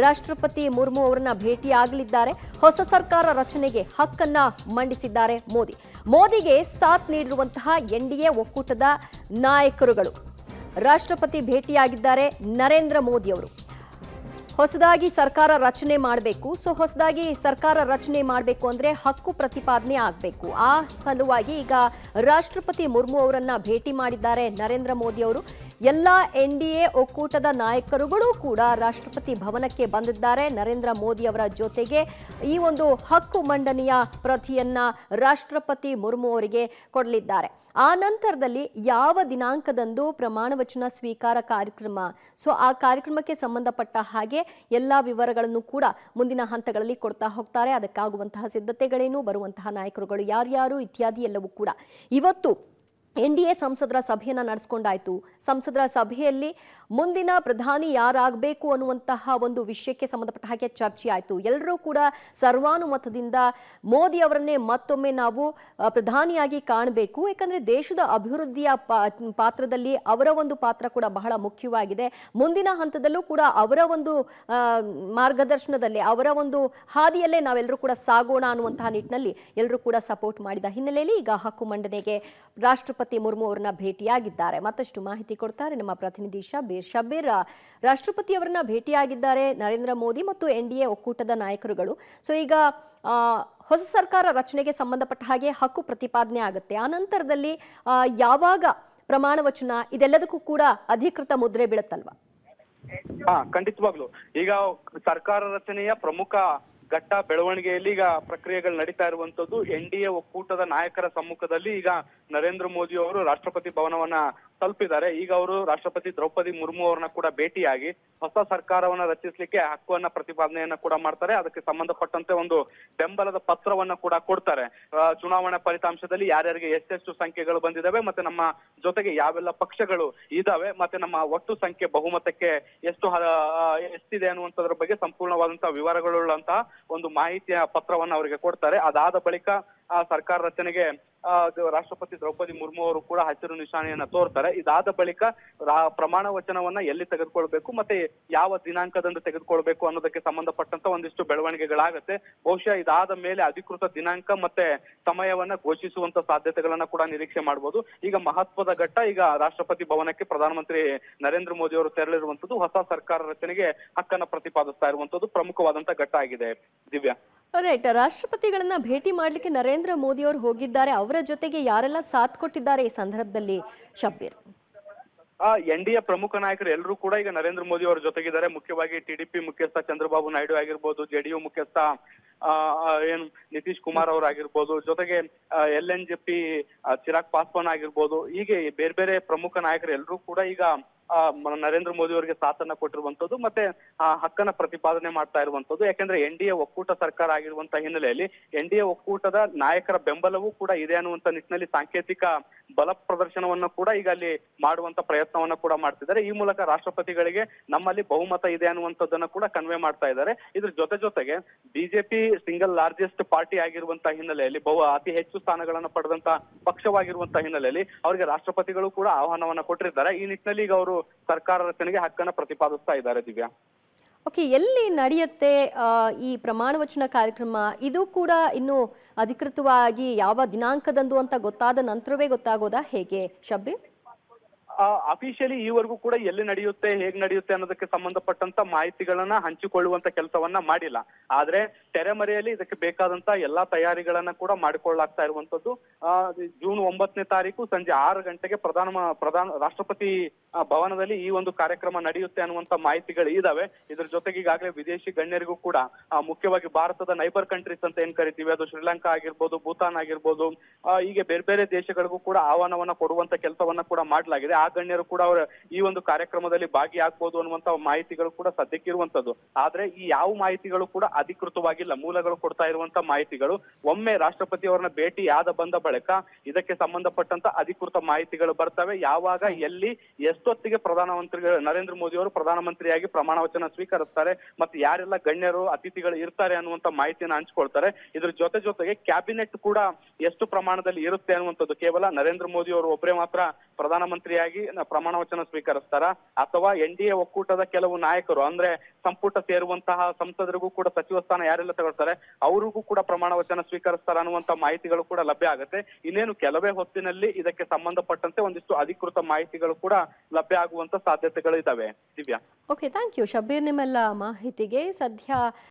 ರಾಷ್ಟ್ರಪತಿ ಮುರ್ಮು ಅವರನ್ನ ಭೇಟಿಯಾಗಲಿದ್ದಾರೆ. ಹೊಸ ಸರ್ಕಾರ ರಚನೆಗೆ ಹಕ್ಕನ್ನ ಮಂಡಿಸಿದ್ದಾರೆ ಮೋದಿಗೆ ಸಾಥ್ ನೀಡಿರುವಂತಹ ಎನ್ಡಿಎ ಒಕ್ಕೂಟದ ನಾಯಕರುಗಳು ರಾಷ್ಟ್ರಪತಿ ಭೇಟಿಯಾಗಿದ್ದಾರೆ ನರೇಂದ್ರ ಮೋದಿ ಅವರು. ಹೊಸದಾಗಿ ಸರ್ಕಾರ ರಚನೆ ಮಾಡಬೇಕು. ಹೊಸದಾಗಿ ಸರ್ಕಾರ ರಚನೆ ಮಾಡಬೇಕು ಅಂದ್ರೆ ಹಕ್ಕು ಪ್ರತಿಪಾದನೆ ಆಗಬೇಕು. ಆ ಸಲುವಾಗಿ ಈಗ ರಾಷ್ಟ್ರಪತಿ ಮುರ್ಮು ಅವರನ್ನ ಭೇಟಿ ಮಾಡಿದ್ದಾರೆ ನರೇಂದ್ರ ಮೋದಿ ಅವರು. ಎಲ್ಲ ಎನ್ಡಿಎ ಒಕ್ಕೂಟದ ನಾಯಕರುಗಳು ಕೂಡ ರಾಷ್ಟ್ರಪತಿ ಭವನಕ್ಕೆ ಬಂದಿದ್ದಾರೆ. ನರೇಂದ್ರ ಮೋದಿ ಅವರ ಜೊತೆಗೆ ಈ ಒಂದು ಹಕ್ಕು ಮಂಡನೆಯ ಪ್ರತಿಯನ್ನ ರಾಷ್ಟ್ರಪತಿ ಮುರ್ಮು ಅವರಿಗೆ ಕೊಡಲಿದ್ದಾರೆ. ಆ ನಂತರದಲ್ಲಿ ಯಾವ ದಿನಾಂಕದಂದು ಪ್ರಮಾಣ ವಚನ ಸ್ವೀಕಾರ ಕಾರ್ಯಕ್ರಮ, ಆ ಕಾರ್ಯಕ್ರಮಕ್ಕೆ ಸಂಬಂಧಪಟ್ಟ ಹಾಗೆ ಎಲ್ಲ ವಿವರಗಳನ್ನು ಕೂಡ ಮುಂದಿನ ಹಂತಗಳಲ್ಲಿ ಕೊಡ್ತಾ ಹೋಗ್ತಾರೆ. ಅದಕ್ಕಾಗುವಂತಹ ಸಿದ್ಧತೆಗಳೇನು, ಬರುವಂತಹ ನಾಯಕರುಗಳು ಯಾರ್ಯಾರು ಇತ್ಯಾದಿ ಎಲ್ಲವೂ ಕೂಡ ಇವತ್ತು ಎನ್ಡಿಎ ಸಂಸದರ ಸಭೆಯನ್ನ ನಡೆಸಿಕೊಂಡಾಯ್ತು. ಸಂಸದರ ಸಭೆಯಲ್ಲಿ ಮುಂದಿನ ಪ್ರಧಾನಿ ಯಾರಾಗಬೇಕು ಅನ್ನುವಂತಹ ಒಂದು ವಿಷಯಕ್ಕೆ ಸಂಬಂಧಪಟ್ಟ ಹಾಗೆ ಚರ್ಚೆ ಆಯಿತು. ಎಲ್ಲರೂ ಕೂಡ ಸರ್ವಾನುಮತದಿಂದ ಮೋದಿ ಅವರನ್ನೇ ಮತ್ತೊಮ್ಮೆ ನಾವು ಪ್ರಧಾನಿಯಾಗಿ ಕಾಣಬೇಕು, ಯಾಕಂದ್ರೆ ದೇಶದ ಅಭಿವೃದ್ಧಿಯ ಪಾತ್ರದಲ್ಲಿ ಅವರ ಒಂದು ಪಾತ್ರ ಕೂಡ ಬಹಳ ಮುಖ್ಯವಾಗಿದೆ. ಮುಂದಿನ ಹಂತದಲ್ಲೂ ಕೂಡ ಅವರ ಒಂದು ಮಾರ್ಗದರ್ಶನದಲ್ಲಿ, ಅವರ ಒಂದು ಹಾದಿಯಲ್ಲೇ ನಾವೆಲ್ಲರೂ ಕೂಡ ಸಾಗೋಣ ಅನ್ನುವಂತಹ ನಿಟ್ಟಿನಲ್ಲಿ ಎಲ್ಲರೂ ಕೂಡ ಸಪೋರ್ಟ್ ಮಾಡಿದ ಹಿನ್ನೆಲೆಯಲ್ಲಿ ಈಗ ಹಕ್ಕು ಮಂಡನೆಗೆ ರಾಷ್ಟ್ರಪತಿ ಮುರ್ಮು ಅವರನ್ನ ಭೇಟಿಯಾಗಿದ್ದಾರೆ. ಮತ್ತಷ್ಟು ಮಾಹಿತಿ ಕೊಡ್ತಾರೆ ನಮ್ಮ ಪ್ರತಿನಿಧಿ ಶಬೀರ್. ರಾಷ್ಟ್ರಪತಿ ಅವರನ್ನ ಭೇಟಿಯಾಗಿದ್ದಾರೆ ನರೇಂದ್ರ ಮೋದಿ ಮತ್ತು ಎನ್ಡಿಎ ಒಕ್ಕೂಟದ ನಾಯಕರುಗಳು. ಈಗ ಹೊಸ ಸರ್ಕಾರ ರಚನೆಗೆ ಸಂಬಂಧಪಟ್ಟ ಹಾಗೆ ಹಕ್ಕು ಪ್ರತಿಪಾದನೆ ಆಗುತ್ತೆ. ಆ ನಂತರದಲ್ಲಿ ಯಾವಾಗ ಪ್ರಮಾಣ ವಚನ, ಇದೆಲ್ಲದಕ್ಕೂ ಕೂಡ ಅಧಿಕೃತ ಮುದ್ರೆ ಬೀಳುತ್ತಲ್ವಾ? ಖಂಡಿತವಾಗ್ಲು ಈಗ ಸರ್ಕಾರ ರಚನೆಯ ಪ್ರಮುಖ ಘಟ್ಟ ಬೆಳವಣಿಗೆಯಲ್ಲಿ ಈಗ ಪ್ರಕ್ರಿಯೆಗಳು ನಡೀತಾ ಇರುವಂತದ್ದು. ಎನ್ಡಿಎ ಒಕ್ಕೂಟದ ನಾಯಕರ ಸಮ್ಮುಖದಲ್ಲಿ ಈಗ ನರೇಂದ್ರ ಮೋದಿ ಅವರು ರಾಷ್ಟ್ರಪತಿ ಭವನವನ್ನ ತಲುಪಿದ್ದಾರೆ. ಈಗ ಅವರು ರಾಷ್ಟ್ರಪತಿ ದ್ರೌಪದಿ ಮುರ್ಮು ಅವ್ರನ್ನ ಕೂಡ ಭೇಟಿಯಾಗಿ ಹೊಸ ಸರ್ಕಾರವನ್ನ ರಚಿಸಲಿಕ್ಕೆ ಹಕ್ಕುವನ್ನ ಪ್ರತಿಪಾದನೆಯನ್ನ ಕೂಡ ಮಾಡ್ತಾರೆ. ಅದಕ್ಕೆ ಸಂಬಂಧಪಟ್ಟಂತೆ ಒಂದು ಬೆಂಬಲದ ಪತ್ರವನ್ನ ಕೂಡ ಕೊಡ್ತಾರೆ. ಚುನಾವಣಾ ಫಲಿತಾಂಶದಲ್ಲಿ ಯಾರ್ಯಾರಿಗೆ ಎಷ್ಟೆಷ್ಟು ಸಂಖ್ಯೆಗಳು ಬಂದಿದಾವೆ, ಮತ್ತೆ ನಮ್ಮ ಜೊತೆಗೆ ಯಾವೆಲ್ಲ ಪಕ್ಷಗಳು ಇದಾವೆ, ಮತ್ತೆ ನಮ್ಮ ಒಟ್ಟು ಸಂಖ್ಯೆ ಬಹುಮತಕ್ಕೆ ಎಷ್ಟಿದೆ ಅನ್ನುವಂಥದ್ರ ಬಗ್ಗೆ ಸಂಪೂರ್ಣವಾದಂತಹ ವಿವರಗಳುಳ್ಳಂತಹ ಒಂದು ಮಾಹಿತಿಯ ಪತ್ರವನ್ನ ಅವರಿಗೆ ಕೊಡ್ತಾರೆ. ಅದಾದ ಬಳಿಕ ಸರ್ಕಾರ ರಚನೆಗೆ ರಾಷ್ಟ್ರಪತಿ ದ್ರೌಪದಿ ಮುರ್ಮು ಅವರು ಕೂಡ ಹಸಿರು ನಿಶಾನೆಯನ್ನ ತೋರ್ತಾರೆ. ಇದಾದ ಬಳಿಕ ಪ್ರಮಾಣ ವಚನವನ್ನ ಎಲ್ಲಿ ತೆಗೆದುಕೊಳ್ಬೇಕು ಮತ್ತೆ ಯಾವ ದಿನಾಂಕದಂದು ತೆಗೆದುಕೊಳ್ಬೇಕು ಅನ್ನೋದಕ್ಕೆ ಸಂಬಂಧಪಟ್ಟಂತ ಒಂದಿಷ್ಟು ಬೆಳವಣಿಗೆಗಳಾಗತ್ತೆ. ಬಹುಶಃ ಇದಾದ ಮೇಲೆ ಅಧಿಕೃತ ದಿನಾಂಕ ಮತ್ತೆ ಸಮಯವನ್ನ ಘೋಷಿಸುವಂತ ಸಾಧ್ಯತೆಗಳನ್ನ ಕೂಡ ನಿರೀಕ್ಷೆ ಮಾಡಬಹುದು. ಈಗ ಮಹತ್ವದ ಘಟ್ಟ, ಈಗ ರಾಷ್ಟ್ರಪತಿ ಭವನಕ್ಕೆ ಪ್ರಧಾನಮಂತ್ರಿ ನರೇಂದ್ರ ಮೋದಿ ಅವರು ತೆರಳಿರುವಂತದ್ದು ಹೊಸ ಸರ್ಕಾರ ರಚನೆಗೆ ಹಕ್ಕನ್ನ ಪ್ರತಿಪಾದಿಸ್ತಾ ಇರುವಂತದ್ದು ಪ್ರಮುಖವಾದಂತ ಘಟ್ಟ ಆಗಿದೆ. ದಿವ್ಯಾ, ರೈಟ್. ರಾಷ್ಟ್ರಪತಿಗಳನ್ನ ಭೇಟಿ ಮಾಡ್ಲಿಕ್ಕೆ ನರೇಂದ್ರ ಮೋದಿ ಅವರು ಹೋಗಿದ್ದಾರೆ. ಅವರ ಜೊತೆಗೆ ಯಾರೆಲ್ಲ ಸಾಥ್ ಕೊಟ್ಟಿದ್ದಾರೆ ಈ ಸಂದರ್ಭದಲ್ಲಿ ಶಬ್ಬೀರ್? ಎನ್ಡಿಎ ಪ್ರಮುಖ ನಾಯಕರು ಎಲ್ಲರೂ ಕೂಡ ಈಗ ನರೇಂದ್ರ ಮೋದಿ ಅವರ ಜೊತೆಗಿದ್ದಾರೆ. ಮುಖ್ಯವಾಗಿ ಟಿಡಿಪಿ ಮುಖ್ಯಸ್ಥ ಚಂದ್ರಬಾಬು ನಾಯ್ಡು ಆಗಿರ್ಬೋದು, ಜೆಡಿಯು ಮುಖ್ಯಸ್ಥ ನಿತೀಶ್ ಕುಮಾರ್ ಅವರಾಗಿರ್ಬೋದು, ಜೊತೆಗೆ LNJP ಚಿರಾಗ್ ಪಾಸ್ವಾನ್ ಆಗಿರ್ಬೋದು, ಹೀಗೆ ಬೇರೆ ಬೇರೆ ಪ್ರಮುಖ ನಾಯಕರು ಎಲ್ಲರೂ ಕೂಡ ಈಗ ನರೇಂದ್ರ ಮೋದಿ ಅವರಿಗೆ ಸಾಥನ್ನ ಕೊಟ್ಟಿರುವಂತದ್ದು ಮತ್ತೆ ಹಕ್ಕನ್ನ ಪ್ರತಿಪಾದನೆ ಮಾಡ್ತಾ ಇರುವಂತದ್ದು. ಯಾಕಂದ್ರೆ ಎನ್ಡಿಎ ಒಕ್ಕೂಟ ಸರ್ಕಾರ ಆಗಿರುವಂತಹ ಹಿನ್ನೆಲೆಯಲ್ಲಿ ಎನ್ಡಿಎ ಒಕ್ಕೂಟದ ನಾಯಕರ ಬೆಂಬಲವೂ ಕೂಡ ಇದೆ ಅನ್ನುವಂತ ನಿಟ್ಟಿನಲ್ಲಿ ಸಾಂಕೇತಿಕ ಬಲ ಪ್ರದರ್ಶನವನ್ನ ಕೂಡ ಈಗ ಅಲ್ಲಿ ಮಾಡುವಂತ ಪ್ರಯತ್ನವನ್ನ ಕೂಡ ಮಾಡ್ತಿದ್ದಾರೆ. ಈ ಮೂಲಕ ರಾಷ್ಟ್ರಪತಿಗಳಿಗೆ ನಮ್ಮಲ್ಲಿ ಬಹುಮತ ಇದೆ ಅನ್ನುವಂಥದ್ದನ್ನ ಕೂಡ ಕನ್ವೆ ಮಾಡ್ತಾ ಇದ್ದಾರೆ. ಇದ್ರ ಜೊತೆಗೆ ಬಿಜೆಪಿ ಸಿಂಗಲ್ ಲಾರ್ಜೆಸ್ಟ್ ಪಾರ್ಟಿ ಆಗಿರುವಂತಹ ಹಿನ್ನೆಲೆಯಲ್ಲಿ ಅತಿ ಹೆಚ್ಚು ಸ್ಥಾನಗಳನ್ನ ಪಡೆದಂತ ಪಕ್ಷವಾಗಿರುವಂತಹ ಹಿನ್ನೆಲೆಯಲ್ಲಿ ಅವರಿಗೆ ರಾಷ್ಟ್ರಪತಿಗಳು ಕೂಡ ಆಹ್ವಾನವನ್ನ ಕೊಟ್ಟಿದ್ದಾರೆ. ಈ ನಿಟ್ಟಿನಲ್ಲಿ ಈಗ ಅವರು ಸರ್ಕಾರ ರಚನೆಗೆ ಹಕ್ಕನ್ನ ಪ್ರತಿಪಾದಿಸ್ತಾ ಇದ್ದಾರೆ. ದಿವ್ಯಾ, ಓಕೆ, ಎಲ್ಲಿ ನಡೆಯುತ್ತೆ ಈ ಪ್ರಮಾಣ ವಚನ ಕಾರ್ಯಕ್ರಮ? ಇದು ಕೂಡ ಇನ್ನು ಅಧಿಕೃತವಾಗಿ ಯಾವ ದಿನಾಂಕದಂದು ಅಂತ ಗೊತ್ತಾದ ನಂತರವೇ ಗೊತ್ತಾಗೋದಾ, ಹೇಗೆ ಶಬ್ಬೀರ್? ಅಫಿಷಿಯಲಿ ಈವರೆಗೂ ಕೂಡ ಎಲ್ಲಿ ನಡೆಯುತ್ತೆ, ಹೇಗ್ ನಡೆಯುತ್ತೆ ಅನ್ನೋದಕ್ಕೆ ಸಂಬಂಧಪಟ್ಟಂತ ಮಾಹಿತಿಗಳನ್ನ ಹಂಚಿಕೊಳ್ಳುವಂತ ಕೆಲಸವನ್ನ ಮಾಡಿಲ್ಲ. ಆದ್ರೆ ತೆರೆಮರೆಯಲ್ಲಿ ಇದಕ್ಕೆ ಬೇಕಾದಂತ ಎಲ್ಲಾ ತಯಾರಿಗಳನ್ನ ಕೂಡ ಮಾಡಿಕೊಳ್ಳಾಗ್ತಾ ಇರುವಂತದ್ದು. ಜೂನ್ 9ನೇ ತಾರೀಕು ಸಂಜೆ 6 ಗಂಟೆಗೆ ರಾಷ್ಟ್ರಪತಿ ಭವನದಲ್ಲಿ ಈ ಒಂದು ಕಾರ್ಯಕ್ರಮ ನಡೆಯುತ್ತೆ ಅನ್ನುವಂತ ಮಾಹಿತಿಗಳು ಇದಾವೆ. ಇದ್ರ ಜೊತೆಗೆ ಈಗಾಗಲೇ ವಿದೇಶಿ ಗಣ್ಯರಿಗೂ ಕೂಡ ಮುಖ್ಯವಾಗಿ ಭಾರತದ ನೈಬರ್ ಕಂಟ್ರೀಸ್ ಅಂತ ಏನ್ ಕರಿತೀವಿ, ಅದು ಶ್ರೀಲಂಕಾ ಆಗಿರ್ಬೋದು, ಭೂತಾನ್ ಆಗಿರ್ಬೋದು, ಹೀಗೆ ಬೇರೆ ಬೇರೆ ದೇಶಗಳಿಗೂ ಕೂಡ ಆಹ್ವಾನವನ್ನ ಕೊಡುವಂತ ಕೆಲಸವನ್ನ ಕೂಡ ಮಾಡಲಾಗಿದೆ. ಆ ಗಣ್ಯರು ಕೂಡ ಅವರ ಈ ಒಂದು ಕಾರ್ಯಕ್ರಮದಲ್ಲಿ ಭಾಗಿಯಾಗಬಹುದು ಅನ್ನುವಂತ ಮಾಹಿತಿಗಳು ಕೂಡ ಸದ್ಯಕ್ಕಿರುವಂತದ್ದು. ಆದ್ರೆ ಈ ಯಾವ ಮಾಹಿತಿಗಳು ಕೂಡ ಅಧಿಕೃತವಾಗಿಲ್ಲ. ಮೂಲಗಳು ಕೊಡ್ತಾ ಇರುವಂತ ಮಾಹಿತಿಗಳು ಒಮ್ಮೆ ರಾಷ್ಟ್ರಪತಿ ಅವರನ್ನ ಭೇಟಿ ಬಂದ ಬಳಿಕ ಇದಕ್ಕೆ ಸಂಬಂಧಪಟ್ಟಂತ ಅಧಿಕೃತ ಮಾಹಿತಿಗಳು ಬರ್ತವೆ. ಯಾವಾಗ, ಎಲ್ಲಿ, ಎಷ್ಟೊತ್ತಿಗೆ ಪ್ರಧಾನಮಂತ್ರಿಗಳು ನರೇಂದ್ರ ಮೋದಿ ಅವರು ಪ್ರಧಾನಮಂತ್ರಿಯಾಗಿ ಪ್ರಮಾಣ ವಚನ ಸ್ವೀಕರಿಸ್ತಾರೆ ಮತ್ತೆ ಯಾರೆಲ್ಲ ಗಣ್ಯರು ಅತಿಥಿಗಳು ಇರ್ತಾರೆ ಅನ್ನುವಂತ ಮಾಹಿತಿಯನ್ನು ಹಂಚಿಕೊಳ್ತಾರೆ. ಇದ್ರ ಜೊತೆಗೆ ಕ್ಯಾಬಿನೆಟ್ ಕೂಡ ಎಷ್ಟು ಪ್ರಮಾಣದಲ್ಲಿ ಇರುತ್ತೆ ಅನ್ನುವಂಥದ್ದು ಕೇವಲ ನರೇಂದ್ರ ಮೋದಿ ಅವರು ಒಬ್ಬರೇ ಮಾತ್ರ ಪ್ರಧಾನಮಂತ್ರಿಯಾಗಿ ನೇರವಾಗಿ ಪ್ರಮಾಣ ವಚನ ಸ್ವೀಕರಿಸ್ತಾರ, ಅಥವಾ NDA ಒಕ್ಕೂಟದ ಕೆಲವು ನಾಯಕರು ಅಂದ್ರೆ ಸಂಪುಟ ಸೇರುವಂತಹ ಸಂಸದರಿಗೂ ಕೂಡ ಸಚಿವ ಸ್ಥಾನ ಯಾರೆಲ್ಲ ತಗೊಳ್ತಾರೆ ಅವ್ರಿಗೂ ಕೂಡ ಪ್ರಮಾಣ ವಚನ ಸ್ವೀಕರಿಸ್ತಾರ ಅನ್ನುವಂತ ಮಾಹಿತಿಗಳು ಕೂಡ ಲಭ್ಯ ಆಗುತ್ತೆ. ಇನ್ನೇನು ಕೆಲವೇ ಹೊತ್ತಿನಲ್ಲಿ ಇದಕ್ಕೆ ಸಂಬಂಧಪಟ್ಟಂತೆ ಒಂದಿಷ್ಟು ಅಧಿಕೃತ ಮಾಹಿತಿಗಳು ಕೂಡ ಲಭ್ಯ ಆಗುವಂತ ಸಾಧ್ಯತೆಗಳು ಇದಾವೆ. Divya. Okay, thank you Shabbir, ನಿಮ್ಮೆಲ್ಲ ಮಾಹಿತಿಗೆ. ಸದ್ಯ